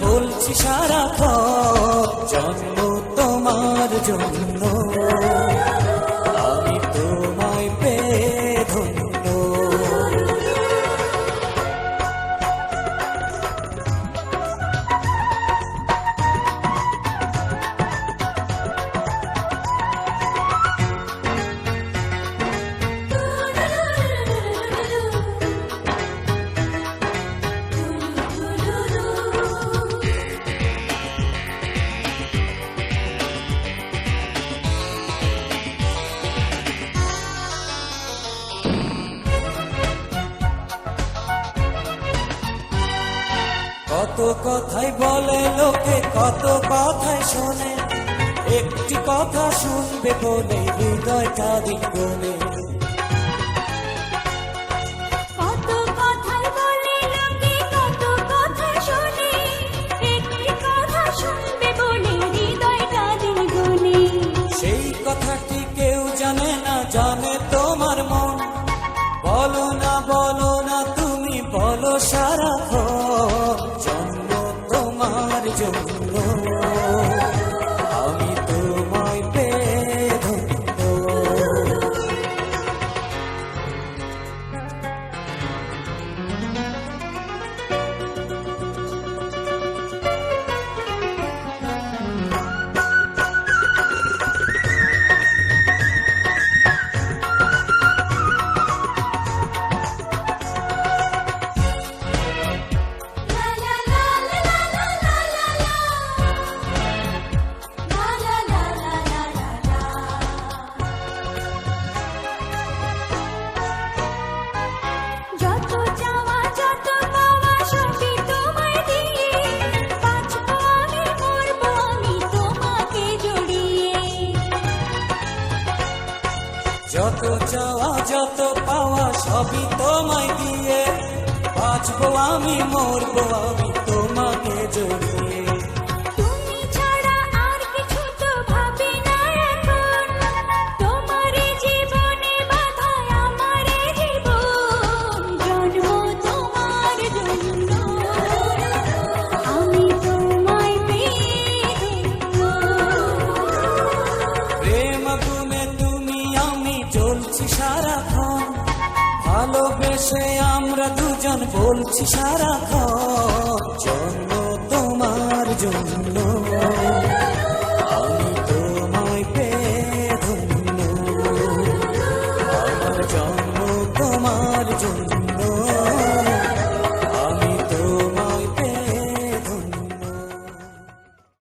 বলছি সারাক্ষণ জন্ম তোমার জন্য, আমি তোমায় পেয়ে ধন্য। কত কথাই বলে লোকে, কত কথাই শোনে, একটি কথা শুনবে বলে হৃদয়টা দিগলে। কত কথাই বলে লোকে, কত কথা শোনে, একটি কথা শুনবে বলে হৃদয়টা দিগলে। সেই কথাটি কেউ জানে না, জানে তোমার মন। বলো না তুমি বলো সারাক্ষণ জন্ম তোমার জন্য, আমি তোমায় পেয়ে ধন্য। যত চাওয়া যত পাওয়া সবই তোমায় দিয়ে, বাঁচবো আমি মরবো আমি তোমাকে জড়িয়ে। যত চাওয়া যত পাওয়া সবই তোমায় দিয়ে, বাঁচবো আমি মরবো আমি তোমাকে জড়িয়ে। তুমি ছাড়া আর কিছু তো ভাবি না এখন, তোমারই জীবনে বাঁধা আমারই জীবন, জন্ম তোমার জন্য, আমি তোমায় পেয়ে ধন্য। প্রেম আগুনে তুমি আমি জ্বলছি সারাক্ষণ, ভালোবেসে আমরা দুজন বলছি সারাক্ষণ জন্ম তোমার জন্য, আমি তোমায় পেয়ে ধন্য, আমার জন্ম তোমার জন্য।